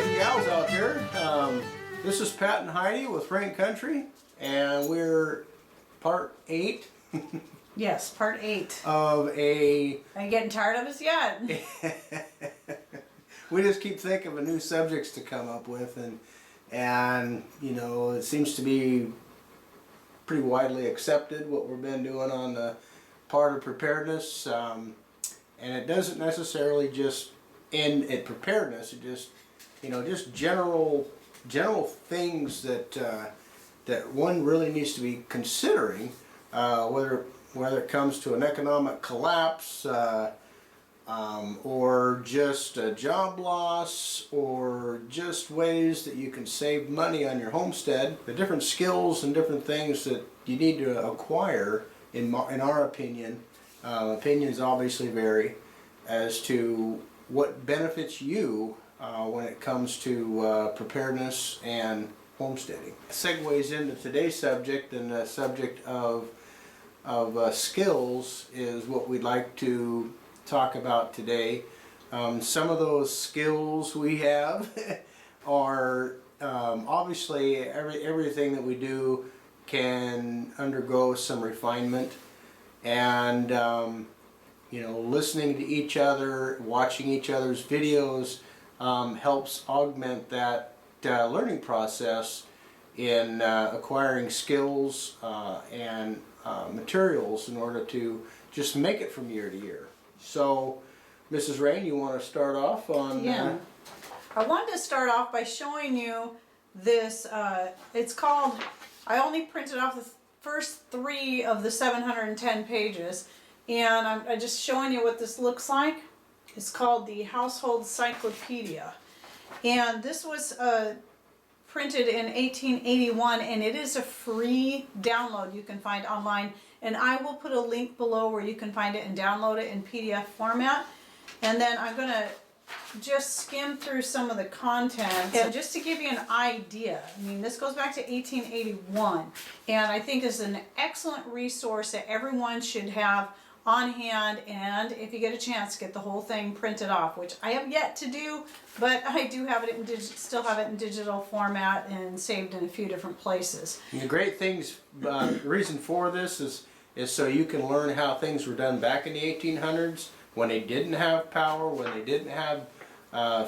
guys and gals out there. This is Pat and Heidi with Frank Country, and we're part 8. Yes, part 8. Of a... Are you getting tired of us yet? We just keep thinking of new subjects to come up with, and you know, it seems to be pretty widely accepted what we've been doing on the part of preparedness, and it doesn't necessarily just end at preparedness. It just, you know, just general things that that one really needs to be considering, whether it comes to an economic collapse, or just a job loss, or just ways that you can save money on your homestead. The different skills and different things that you need to acquire, in our opinion, opinions obviously vary as to what benefits you when it comes to preparedness and homesteading. Segues into today's subject, and the subject of skills is what we'd like to talk about today. Some of those skills we have are obviously everything that we do can undergo some refinement, and you know, listening to each other, watching each other's videos helps augment that learning process in acquiring skills and materials in order to just make it from year to year. So, Mrs. Rain, you want to start off on... Yeah. I wanted to start off by showing you this, it's called, I only printed off the first 3 of the 710 pages, and I'm just showing you what this looks like. It's called the Household Cyclopedia, and this was printed in 1881, and it is a free download you can find online, and I will put a link below where you can find it and download it in PDF format. And then I'm going to just skim through some of the content, and just to give you an idea. I mean, this goes back to 1881, and I think is an excellent resource that everyone should have on hand, and if you get a chance, get the whole thing printed off, which I have yet to do, but I do have it in still have it in digital format and saved in a few different places. And the great things, the reason for this is so you can learn how things were done back in the 1800s, when they didn't have power, when they didn't have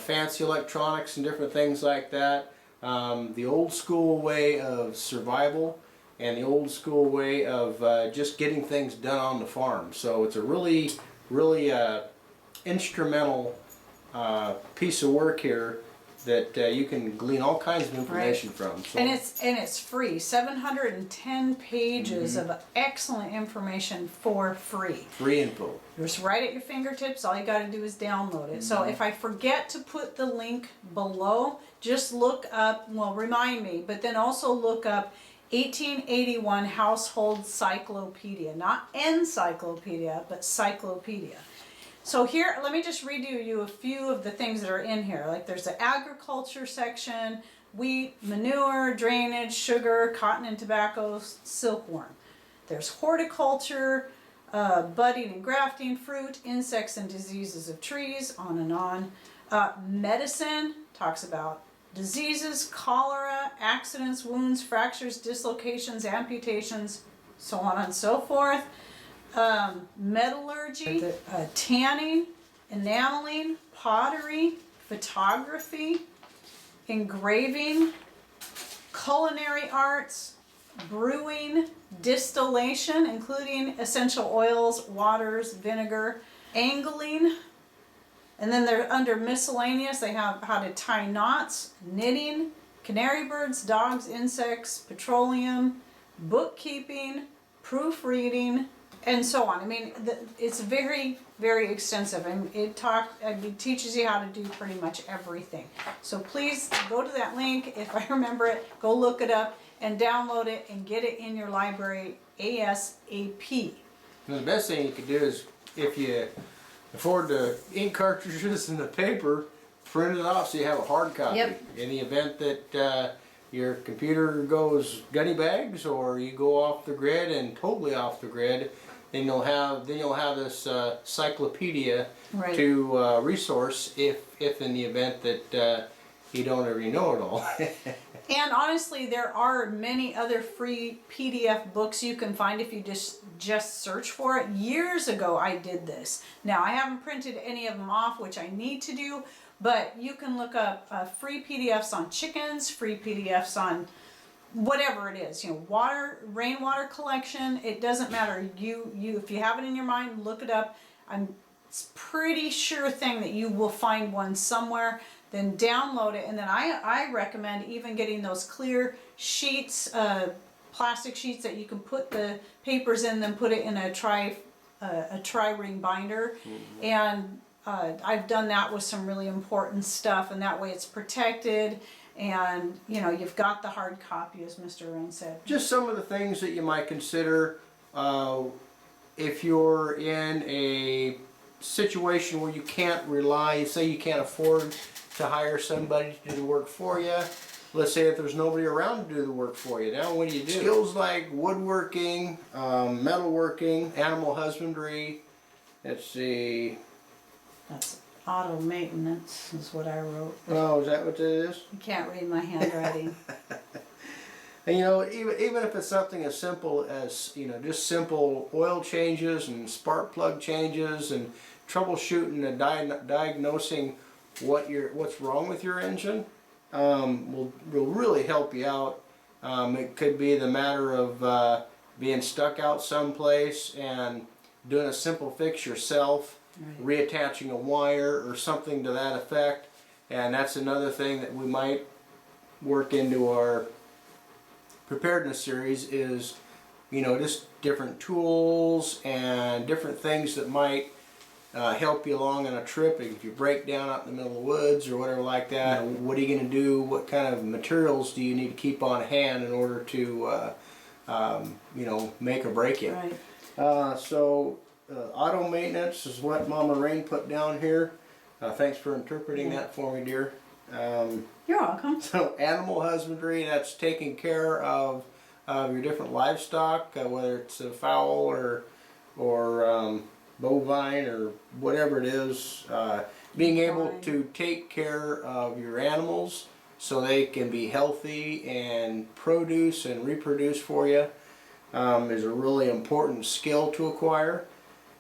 fancy electronics and different things like that. The old school way of survival, and the old school way of just getting things done on the farm. So it's a really instrumental piece of work here that you can glean all kinds of information from. So. And it's free. 710 pages of excellent information for free. Free info. Just right at your fingertips. All you got to do is download it. So if I forget to put the link below, just look up. Well, remind me, but then also look up 1881 Household Cyclopedia, not encyclopedia, but cyclopedia. So here, let me just read you a few of the things that are in here. Like there's the agriculture section, wheat, manure, drainage, sugar, cotton and tobacco, silkworm. There's horticulture, budding and grafting, fruit, insects and diseases of trees, on and on. Medicine talks about diseases, cholera, accidents, wounds, fractures, dislocations, amputations, so on and so forth. Metallurgy, tanning, enameling, pottery, photography, engraving, culinary arts, brewing, distillation, including essential oils, waters, vinegar, angling. And then they're under miscellaneous, they have how to tie knots, knitting, canary birds, dogs, insects, petroleum, bookkeeping, proofreading, and so on. I mean, it's very, very extensive, and it teaches you how to do pretty much everything. So please go to that link, if I remember it, go look it up and download it and get it in your library ASAP. And the best thing you could do is, if you afford the ink cartridges and the paper, print it off so you have a hard copy. Yep. In the event that your computer goes gunny bags, or you go off the grid and totally off the grid, then you'll have this cyclopedia to resource if in the event that you don't already know it all. And honestly, there are many other free PDF books you can find if you just search for it. Years ago, I did this. Now, I haven't printed any of them off, which I need to do, but you can look up free PDFs on chickens, free PDFs on whatever it is, you know, rainwater collection. It doesn't matter. If you have it in your mind, look it up. It's pretty sure thing that you will find one somewhere. Then download it, and then I recommend even getting those clear sheets, plastic sheets that you can put the papers in, then put it in a tri-ring binder. Mm-hmm. And I've done that with some really important stuff, and that way it's protected, and you know, you've got the hard copy, as Mr. Rain said. Just some of the things that you might consider if you're in a situation where you can't rely, say you can't afford to hire somebody to do the work for you. Let's say if there's nobody around to do the work for you. Now what do you do? Skills like woodworking, metalworking, animal husbandry. Let's see. That's auto maintenance is what I wrote. Oh, is that what it is? You can't read my handwriting. And you know, even if it's something as simple as, you know, just simple oil changes and spark plug changes and troubleshooting and diagnosing what's wrong with your engine, will really help you out. It could be the matter of being stuck out someplace and doing a simple fix yourself, right. Reattaching a wire or something to that effect. And that's another thing that we might work into our preparedness series is, you know, just different tools and different things that might help you along on a trip. If you break down out in the middle of the woods or whatever like that, what are you going to do? What kind of materials do you need to keep on hand in order to, you know, make or break it? Right. So auto maintenance is what Mama Rain put down here. Thanks for interpreting that for me, dear. You're welcome. So animal husbandry, that's taking care of your different livestock, whether it's a fowl or bovine or whatever it is, being able to take care of your animals so they can be healthy and produce and reproduce for you is a really important skill to acquire.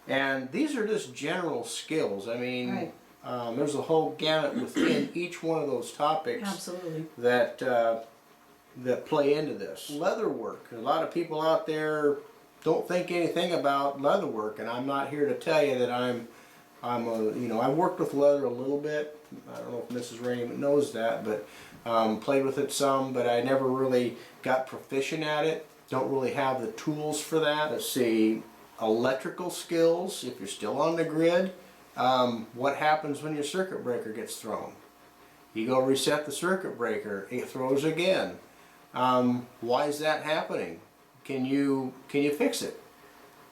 And these are just general skills. I mean, right. There's a whole gamut within each one of those topics. Absolutely. that play into this. Leather work. A lot of people out there don't think anything about leather work, and I'm not here to tell you that I'm you know, I've worked with leather a little bit. I don't know if Mrs. Raymond knows that, but played with it some, but I never really got proficient at it. Don't really have the tools for that. Let's see, electrical skills, if you're still on the grid, what happens when your circuit breaker gets thrown? You go reset the circuit breaker, it throws again. Why is that happening? Can you fix it?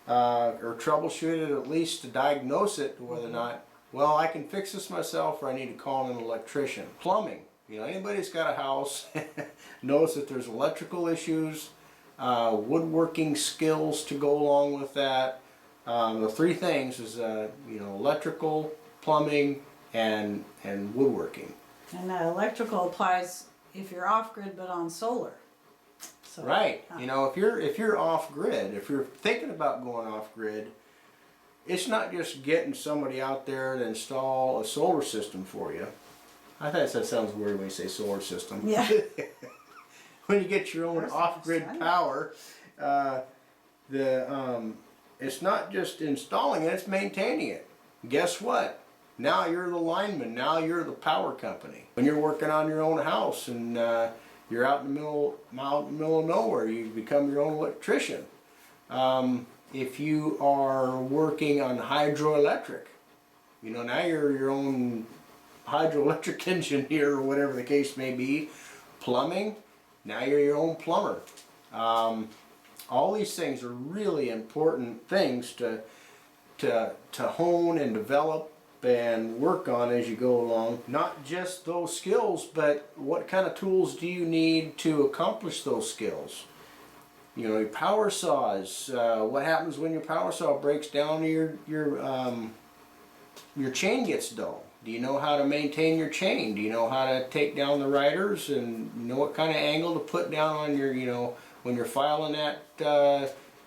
Or troubleshoot it, at least to diagnose it, whether or not, well, I can fix this myself or I need to call an electrician. Plumbing. You know, anybody that's got a house knows that there's electrical issues, woodworking skills to go along with that. The three things is, you know, electrical, plumbing, and woodworking. And electrical applies if you're off-grid but on solar. So, right. You know, if you're off-grid, if you're thinking about going off-grid, it's not just getting somebody out there to install a solar system for you. I think that sounds weird when you say solar system. Yeah. When you get your own off-grid power, it's not just installing it, it's maintaining it. Guess what? Now you're the lineman, now you're the power company. When you're working on your own house and you're out in the middle of nowhere, you become your own electrician. If you are working on hydroelectric, you know, now you're your own hydroelectric engineer or whatever the case may be. Plumbing, now you're your own plumber. All these things are really important things to hone and develop and work on as you go along. Not just those skills, but what kind of tools do you need to accomplish those skills? You know, your power saws. What happens when your power saw breaks down to your your chain gets dull. Do you know how to maintain your chain? Do you know how to take down the riders and know what kind of angle to put down on your, when you're filing that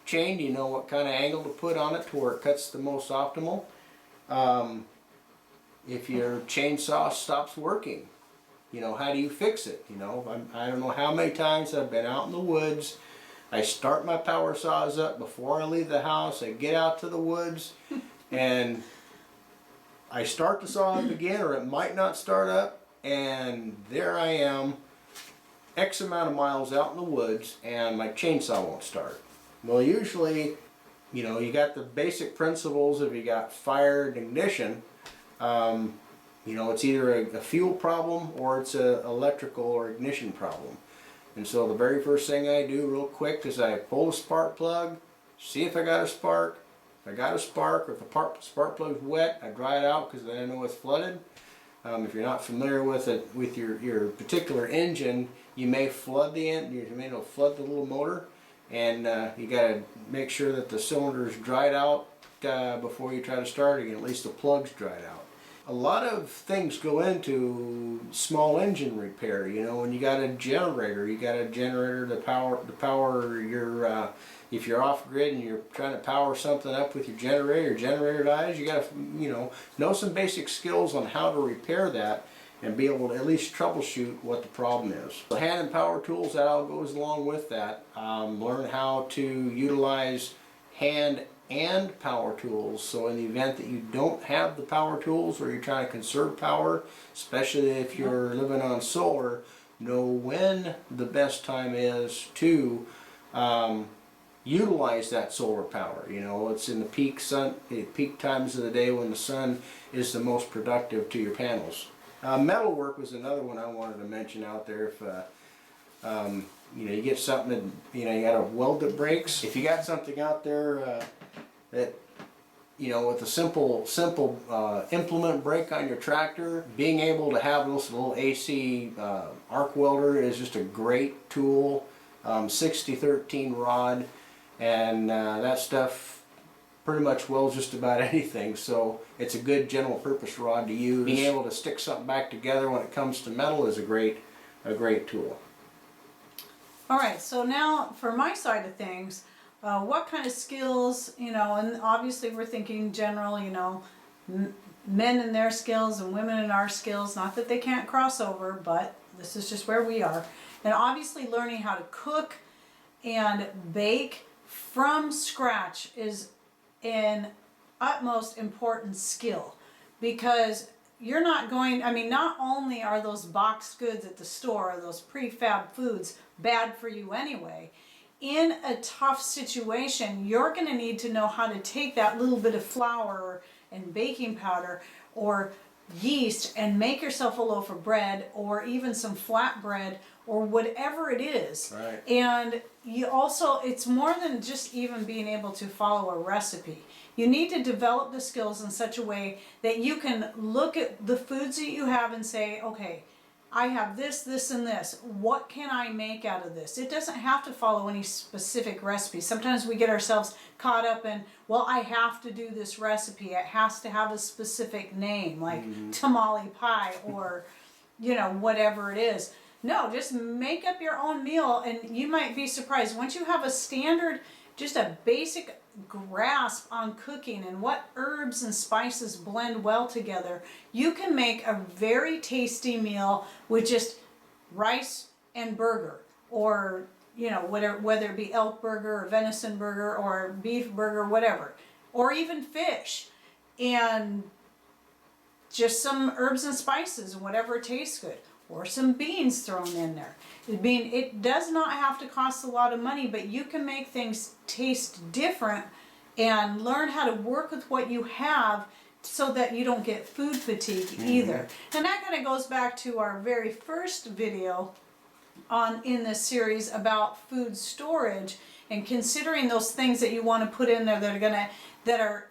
chain? Do you know what kind of angle to put on it to where it cuts the most optimal? If your chainsaw stops working, how do you fix it? I don't know how many times I've been out in the woods. I start my power saws up before I leave the house. I get out to the woods and I start the saw up again, or it might not start up, and there I am, X amount of miles out in the woods, and my chainsaw won't start. Well, usually, you got the basic principles. If you got fire and ignition, it's either a fuel problem or it's an electrical or ignition problem. And so the very first thing I do real quick is I pull the spark plug, see if I got a spark. If I got a spark, or if the spark plug's wet, I dry it out because then I know it's flooded. If you're not familiar with it, with your particular engine, you may flood the flood the little motor, and you got to make sure that the cylinder's dried out before you try to start again. At least the plug's dried out. A lot of things go into small engine repair. When you got a generator, to power your. If you're off grid and you're trying to power something up with your generator dies, you got to know some basic skills on how to repair that and be able to at least troubleshoot what the problem is. The hand and power tools, that all goes along with that. Learn how to utilize hand and power tools, so in the event that you don't have the power tools or you're trying to conserve power, especially if you're living on solar, know when the best time is to utilize that solar power. It's in the peak times of the day when the sun is the most productive to your panels. Metal work was another one I wanted to mention out there. If you get something that you got a weld that breaks. If you got something out there that with a simple implement break on your tractor, being able to have this little AC arc welder is just a great tool. 60-13 rod, and that stuff pretty much welds just about anything, so it's a good general purpose rod to use. Being able to stick something back together when it comes to metal is a great tool. Alright, so now for my side of things, what kind of skills, and obviously we're thinking general, men and their skills and women and our skills, not that they can't cross over, but this is just where we are. And obviously learning how to cook and bake from scratch is an utmost important skill, because you're not going, not only are those boxed goods at the store, those prefab foods, bad for you anyway, in a tough situation, you're going to need to know how to take that little bit of flour and baking powder or yeast and make yourself a loaf of bread, or even some flatbread, or whatever it is. Right. And you also, it's more than just even being able to follow a recipe. You need to develop the skills in such a way that you can look at the foods that you have and say, okay, I have this, this, and this. What can I make out of this? It doesn't have to follow any specific recipe. Sometimes we get ourselves caught up in, well, I have to do this recipe. It has to have a specific name, like tamale pie or, whatever it is. No, just make up your own meal, and you might be surprised. Once you have a standard, just a basic grasp on cooking and what herbs and spices blend well together, you can make a very tasty meal with just rice and burger, or whether it be elk burger or venison burger or beef burger, whatever, or even fish, and just some herbs and spices and whatever tastes good, or some beans thrown in there. It does not have to cost a lot of money, but you can make things taste different and learn how to work with what you have so that you don't get food fatigue either. And that kind of goes back to our very first video in this series about food storage, and considering those things that you want to put in there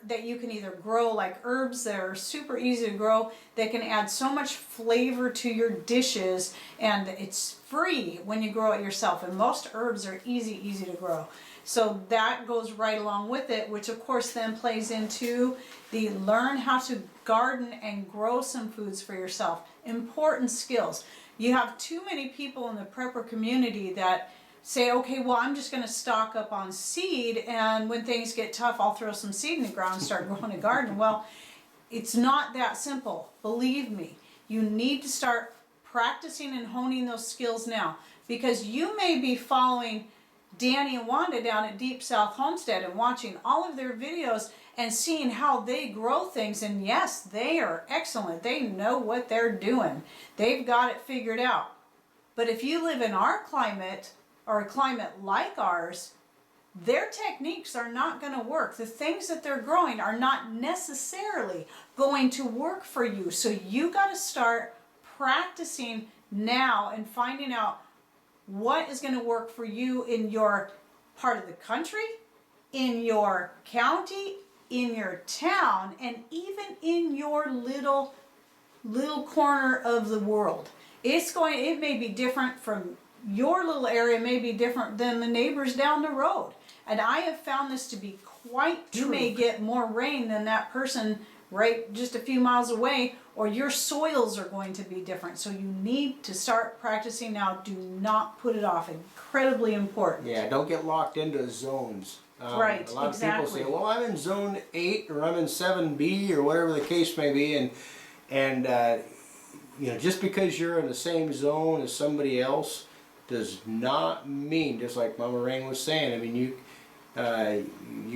that you can either grow, like herbs that are super easy to grow, that can add so much flavor to your dishes, and it's free when you grow it yourself, and most herbs are easy to grow. So that goes right along with it, which of course then plays into the learn how to garden and grow some foods for yourself. Important skills. You have too many people in the prepper community that say, okay, well, I'm just going to stock up on seed, and when things get tough, I'll throw some seed in the ground and start growing a garden. Well, it's not that simple. Believe me, you need to start practicing and honing those skills now, because you may be following Danny and Wanda down at Deep South Homestead and watching all of their videos and seeing how they grow things, and yes, they are excellent. They know what they're doing. They've got it figured out. But if you live in our climate, or a climate like ours, their techniques are not going to work. The things that they're growing are not necessarily going to work for you. So you got to start practicing now and finding out what is going to work for you in your part of the country, in your county, in your town, and even in your little corner of the world. It may be different from your little area, may be different than the neighbors down the road. And I have found this to be quite true. You may get more rain than that person right just a few miles away, or your soils are going to be different. So you need to start practicing now. Do not put it off. Incredibly important. Yeah, don't get locked into zones. Right, a lot exactly. of people say, well, I'm in zone 8 or I'm in 7B or whatever the case may be, and you know, just because you're in the same zone as somebody else does not mean, just like Mama Rain was saying, I mean, you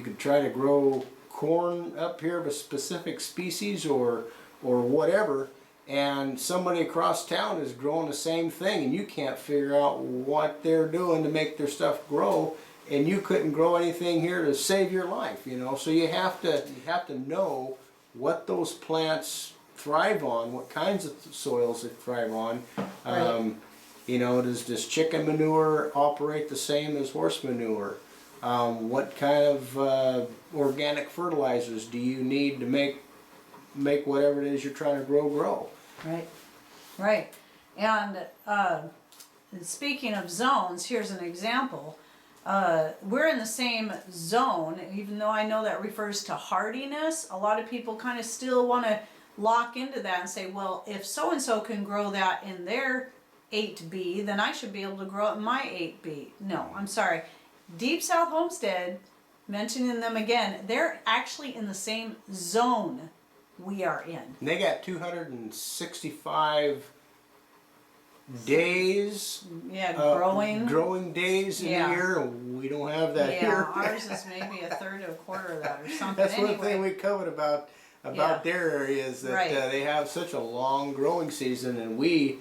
could try to grow corn up here of a specific species or whatever, and somebody across town is growing the same thing, and you can't figure out what they're doing to make their stuff grow, and you couldn't grow anything here to save your life, you know. So you have to know what those plants thrive on, what kinds of soils they thrive on. Right. You know, does chicken manure operate the same as horse manure? What kind of organic fertilizers do you need to make whatever it is you're trying to grow? Right, right. And speaking of zones, here's an example. We're in the same zone, even though I know that refers to hardiness. A lot of people kind of still want to lock into that and say, well, if so-and-so can grow that in their 8B, then I should be able to grow it in my 8B. No, I'm sorry. Deep South Homestead, mentioning them again, they're actually in the same zone we are in. And they got 265 days. Yeah, growing days in a year, and we don't have that here. Yeah, ours is maybe a third to a quarter of that or something. That's one thing we covered about their area is that they have such a long growing season, and we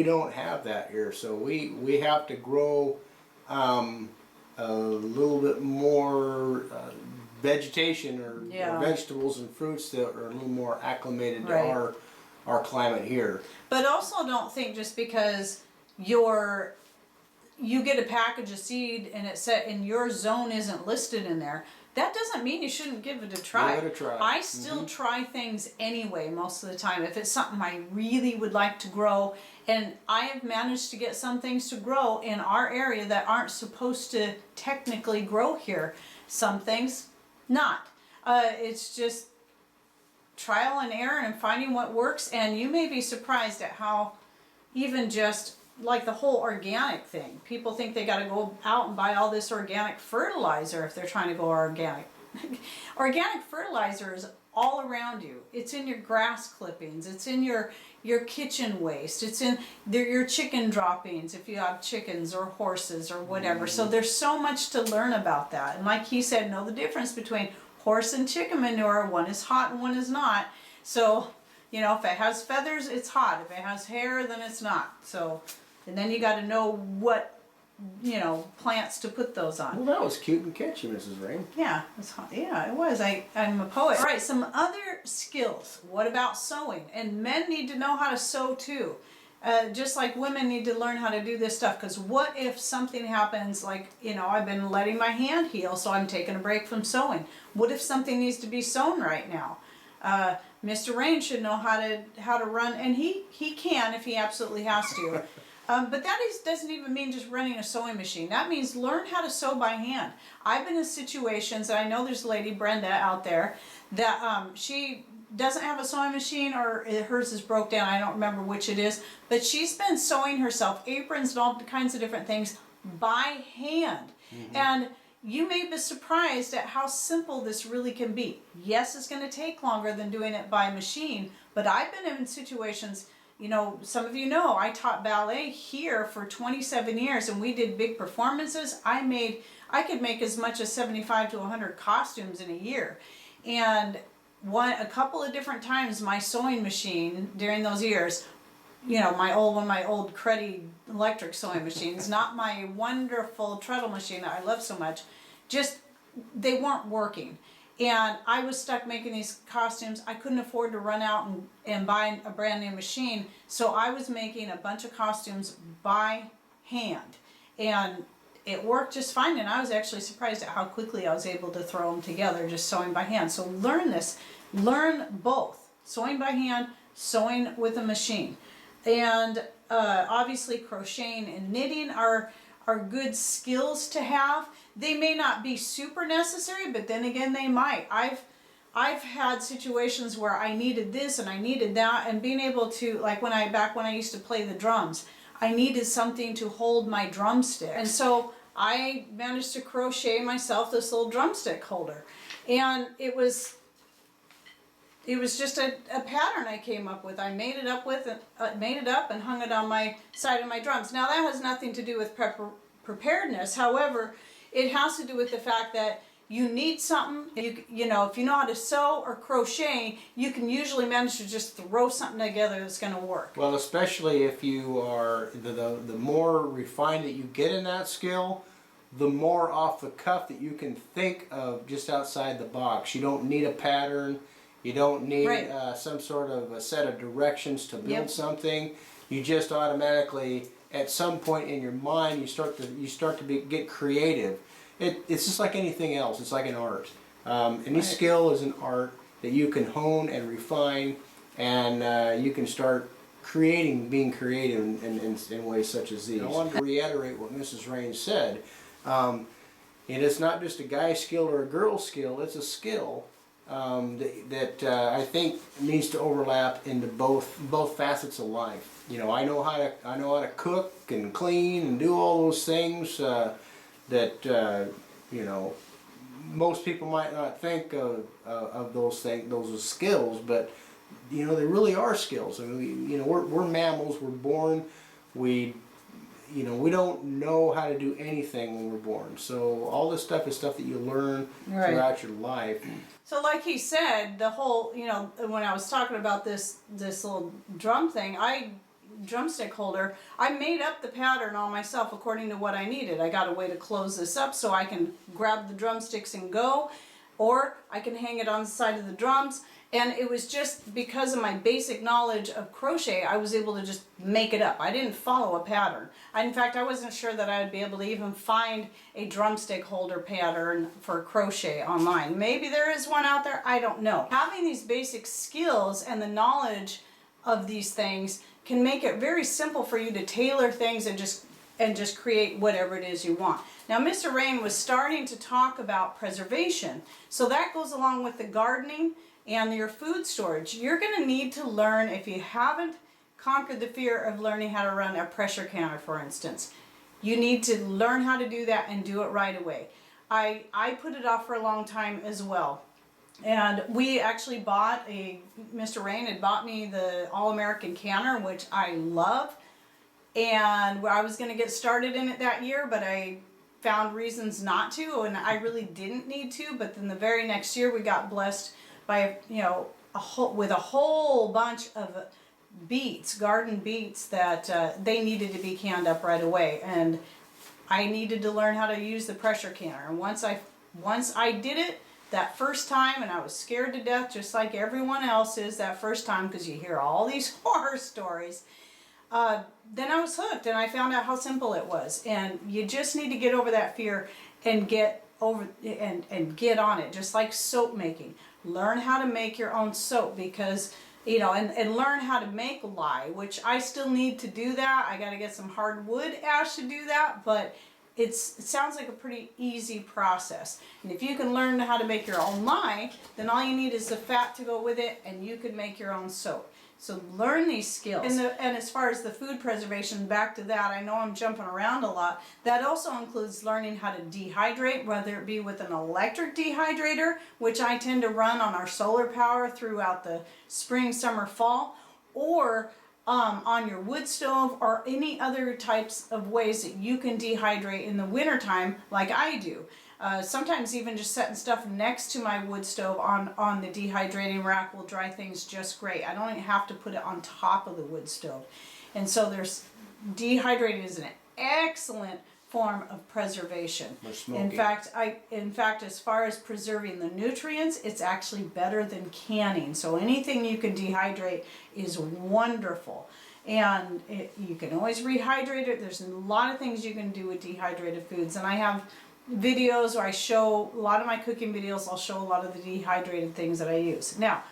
don't have that here. So we have to grow a little bit more vegetation or vegetables and fruits that are a little more acclimated to our climate here. But also don't think just because you get a package of seed and it's set and your zone isn't listed in there, that doesn't mean you shouldn't give it a try. Give it a try. I still try things anyway most of the time. If it's something I really would like to grow, and I have managed to get some things to grow in our area that aren't supposed to technically grow here. Some things not. It's just trial and error and finding what works, and you may be surprised at how even just like the whole organic thing. People think they got to go out and buy all this organic fertilizer if they're trying to go organic. Organic fertilizer is all around you. It's in your grass clippings. It's in your kitchen waste. It's in your chicken droppings if you have chickens or horses or whatever. So there's so much to learn about that. And like he said, know the difference between horse and chicken manure. One is hot and one is not. So, you know, if it has feathers, it's hot. If it has hair, then it's not. So, and then you got to know what, you know, plants to put those on. Well, that was cute and catchy, Mrs. Rain. Yeah, it's hot. Yeah, it was. I'm a poet. All right, some other skills. What about sewing? And men need to know how to sew too. Just like women need to learn how to do this stuff, because what if something happens, like, you know, I've been letting my hand heal, so I'm taking a break from sewing. What if something needs to be sewn right now? Mr. Rain should know how to run, and he can if he absolutely has to. But that doesn't even mean just running a sewing machine. That means learn how to sew by hand. I've been in situations, and I know there's a lady, Brenda, out there, that she doesn't have a sewing machine, or hers is broke down, I don't remember which it is, but she's been sewing herself aprons and all kinds of different things by hand. And you may be surprised at how simple this really can be. Yes, it's going to take longer than doing it by machine, but I've been in situations, you know, some of you know, I taught ballet here for 27 years and we did big performances. I could make as much as 75 to 100 costumes in a year. And a couple of different times my sewing machine during those years, you know, one of my old cruddy electric sewing machines, not my wonderful treadle machine that I love so much, just, they weren't working. And I was stuck making these costumes. I couldn't afford to run out and buy a brand new machine. So I was making a bunch of costumes by hand. And it worked just fine. And I was actually surprised at how quickly I was able to throw them together just sewing by hand. So learn this. Learn both. Sewing by hand, sewing with a machine. And obviously crocheting and knitting are good skills to have. They may not be super necessary, but then again they might. I've had situations where I needed this and I needed that, and being able to, like back when I used to play the drums, I needed something to hold my drumstick. And so I managed to crochet myself this little drumstick holder. And it was just a pattern I came up with. I made it up and hung it on my side of my drums. Now that has nothing to do with preparedness. However, it has to do with the fact that you need something. You know, if you know how to sew or crochet, you can usually manage to just throw something together that's going to work. Well, especially if you are, the more refined that you get in that skill, the more off the cuff that you can think of just outside the box. You don't need a pattern. You don't need some sort of a set of directions to build something. You just automatically, at some point in your mind, you start to get creative. It's just like anything else. It's like an art. Any skill is an art that you can hone and refine, and you can start being creative in ways such as these. I wanted to reiterate what Mrs. Rain said. It's not just a guy skill or a girl skill. It's a skill that I think needs to overlap into both facets of life. You know, I know how to cook and clean and do all those things that you know, most people might not think of those things, those as skills, but you know, they really are skills. I mean, we're mammals. We're born. We don't know how to do anything when we're born. So all this stuff is stuff that you learn throughout your life. So like he said, the whole, you know, when I was talking about this little drumstick holder, I made up the pattern all myself according to what I needed. I got a way to close this up so I can grab the drumsticks and go, or I can hang it on the side of the drums. And it was just because of my basic knowledge of crochet, I was able to just make it up. I didn't follow a pattern. In fact, I wasn't sure that I would be able to even find a drumstick holder pattern for crochet online. Maybe there is one out there, I don't know. Having these basic skills and the knowledge of these things can make it very simple for you to tailor things and just create whatever it is you want. Now, Mr. Rain was starting to talk about preservation, so that goes along with the gardening and your food storage. You're going to need to learn, if you haven't conquered the fear of learning how to run a pressure canner, for instance, you need to learn how to do that and do it right away. I put it off for a long time as well. And we actually Mr. Rain had bought me the All-American canner, which I love. And I was going to get started in it that year, but I found reasons not to, and I really didn't need to. But then the very next year we got blessed by, with a whole bunch of beets, garden beets, that they needed to be canned up right away. And I needed to learn how to use the pressure canner. And once I did it that first time, and I was scared to death, just like everyone else is that first time, because you hear all these horror stories, then I was hooked, and I found out how simple it was. And you just need to get over that fear and get on it, just like soap making. Learn how to make your own soap, because you know, and learn how to make lye, which I still need to do that. I got to get some hardwood ash to do that, but it sounds like a pretty easy process. And if you can learn how to make your own lye, then all you need is the fat to go with it, and you can make your own soap. So learn these skills. And as far as the food preservation, back to that, I know I'm jumping around a lot. That also includes learning how to dehydrate, whether it be with an electric dehydrator, which I tend to run on our solar power throughout the spring, summer, fall, or on your wood stove, or any other types of ways that you can dehydrate in the wintertime like I do. Sometimes even just setting stuff next to my wood stove on the dehydrating rack will dry things just great. I don't even have to put it on top of the wood stove. And so dehydrating is an excellent form of preservation. In fact, as far as preserving the nutrients, it's actually better than canning. So anything you can dehydrate is wonderful. And you can always rehydrate it. There's a lot of things you can do with dehydrated foods. And I have videos where I show, a lot of my cooking videos, I'll show a lot of the dehydrated things that I use. Now,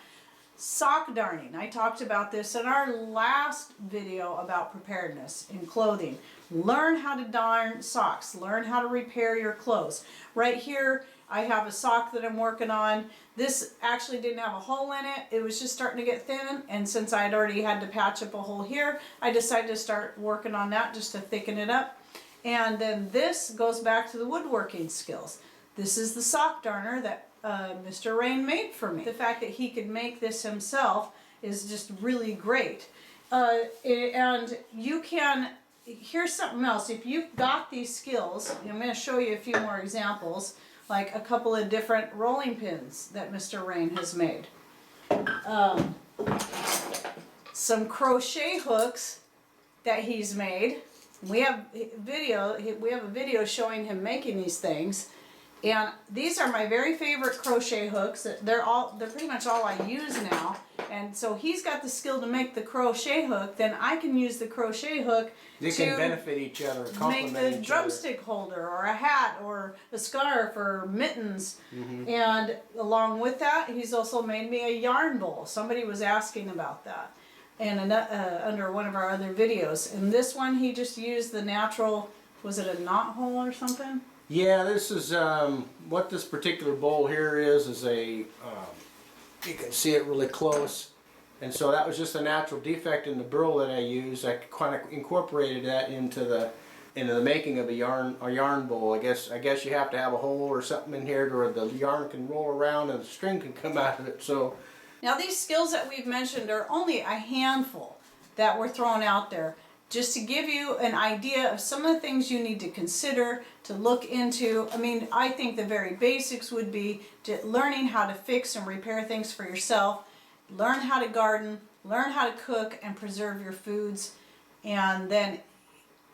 sock darning. I talked about this in our last video about preparedness in clothing. Learn how to darn socks. Learn how to repair your clothes. Right here, I have a sock that I'm working on. This actually didn't have a hole in it. It was just starting to get thin, and since I had already had to patch up a hole here, I decided to start working on that just to thicken it up. And then this goes back to the woodworking skills. This is the sock darner that Mr. Rain made for me. The fact that he could make this himself is just really great. And you can, here's something else. If you've got these skills, I'm going to show you a few more examples, like a couple of different rolling pins that Mr. Rain has made. Some crochet hooks that he's made. We have a video showing him making these things, and these are my very favorite crochet hooks. They're pretty much all I use now. And so he's got the skill to make the crochet hook, then I can use the crochet hook they can benefit each other, complement make the drumstick holder, or a hat, or a scarf, or mittens. Mm-hmm. And along with that, he's also made me a yarn bowl. Somebody was asking about that. And under one of our other videos. And this one, he just used the natural, was it a knot hole or something? Yeah, this is, what this particular bowl here is a, you can see it really close. And so that was just a natural defect in the burl that I used. I kind of incorporated that into the making of a yarn bowl. I guess you have to have a hole or something in here where the yarn can roll around and the string can come out of it. So. Now these skills that we've mentioned are only a handful that were thrown out there just to give you an idea of some of the things you need to consider, to look into. I mean, I think the very basics would be learning how to fix and repair things for yourself, learn how to garden, learn how to cook and preserve your foods, and then,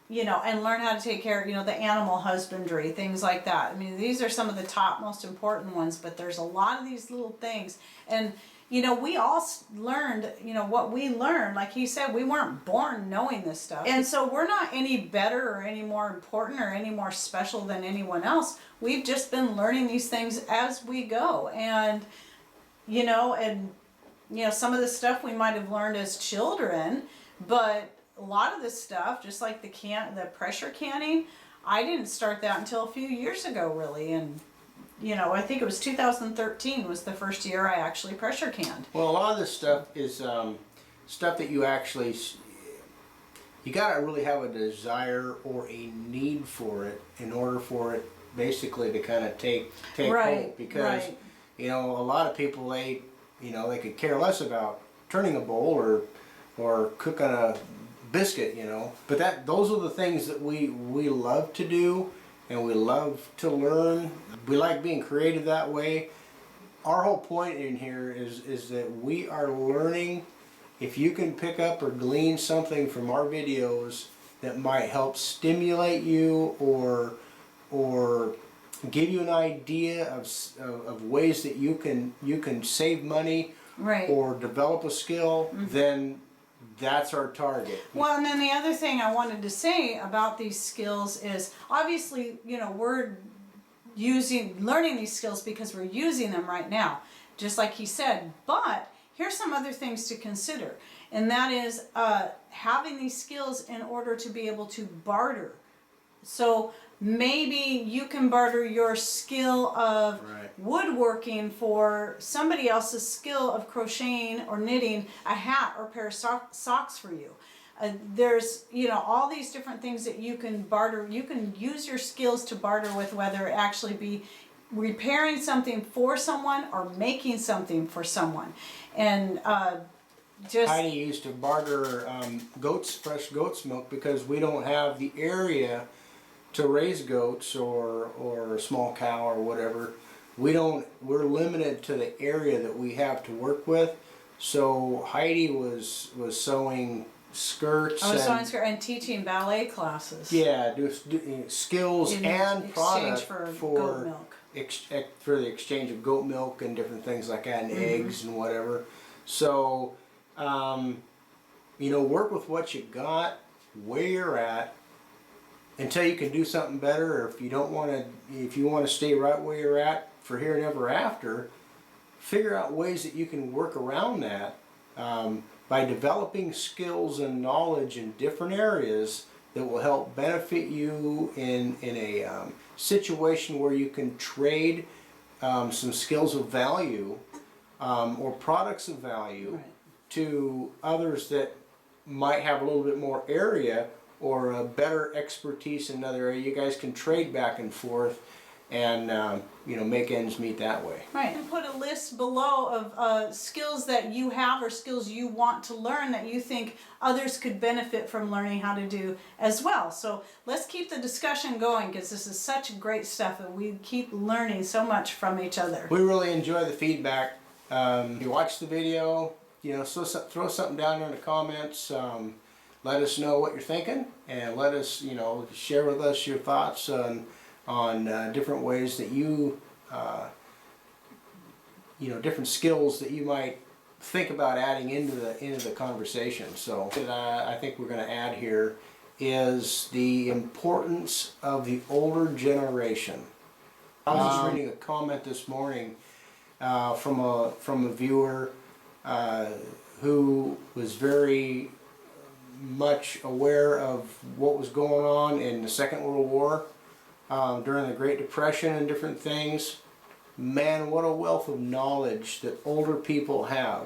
you know, and learn how to take care of, you know, the animal husbandry, things like that. I mean, these are some of the top most important ones, but there's a lot of these little things. And you know, we all learned, you know, what we learned. Like he said, we weren't born knowing this stuff. And so we're not any better or any more important or any more special than anyone else. We've just been learning these things as we go. And, you know, some of the stuff we might have learned as children, but a lot of this stuff, just like the pressure canning, I didn't start that until a few years ago, really. And you know, I think it was 2013 was the first year I actually pressure canned. Well, a lot of this stuff is stuff that you gotta really have a desire or a need for it in order for it basically to kind of take hold. Because, you know, a lot of people, they could care less about turning a bowl or cooking a biscuit, you know. But those are the things that we love to do. And we love to learn. We like being creative that way. Our whole point in here is that we are learning. If you can pick up or glean something from our videos that might help stimulate you or give you an idea of ways that you can save money, right, or develop a skill, mm-hmm, then that's our target. Well, and then the other thing I wanted to say about these skills is, obviously, you know, we're learning these skills because we're using them right now, just like he said, but here's some other things to consider, and that is having these skills in order to be able to barter. So maybe you can barter your skill of woodworking for somebody else's skill of crocheting or knitting a hat or pair of socks for you. There's, you know, all these different things that you can barter. You can use your skills to barter with, whether it actually be repairing something for someone or making something for someone. And just Heidi used to barter fresh goat's milk because we don't have the area to raise goats or a small cow or whatever. We're limited to the area that we have to work with. So Heidi was sewing skirts. I was sewing skirts and teaching ballet classes. Yeah, do skills and products for goat milk. For the exchange of goat milk and different things like that, and eggs and whatever. So, you know, work with what you got, where you're at, until you can do something better. Or if you don't want to, if you want to stay right where you're at for here and ever after, figure out ways that you can work around that by developing skills and knowledge in different areas that will help benefit you in a situation where you can trade some skills of value or products of value to others that might have a little bit more area or a better expertise in another area. You guys can trade back and forth and you know, make ends meet that way. Right, and put a list below of skills that you have or skills you want to learn that you think others could benefit from learning how to do as well. So let's keep the discussion going, because this is such great stuff and we keep learning so much from each other. We really enjoy the feedback. You watch the video, you know, so throw something down there in the comments. Let us know what you're thinking, and let us, you know, share with us your thoughts on different ways that you, you know, different skills that you might think about adding into the conversation. So I think we're going to add here is the importance of the older generation. I was just reading a comment this morning from a viewer who was very much aware of what was going on in the Second World War during the Great Depression and different things. Man, what a wealth of knowledge that older people have.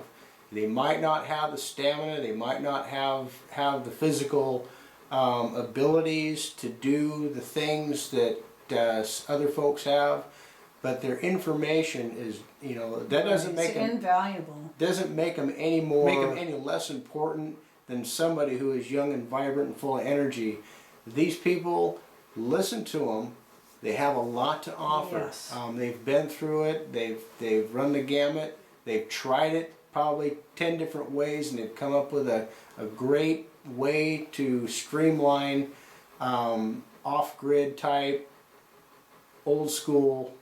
They might not have the stamina, they might not have the physical abilities to do the things that other folks have, but their information is, you know, that doesn't make them invaluable. Doesn't make them any more, make them any less important than somebody who is young and vibrant and full of energy. These people, listen to them. They have a lot to offer. Yes. They've been through it. They've run the gamut. They've tried it probably 10 different ways, and they've come up with a great way to streamline off-grid type, old school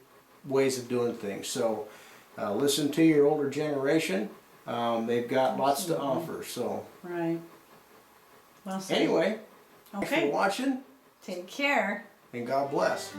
ways of doing things. So listen to your older generation. They've got lots to offer. So right. Well said. Anyway, thanks okay. for watching. Take care. And God bless.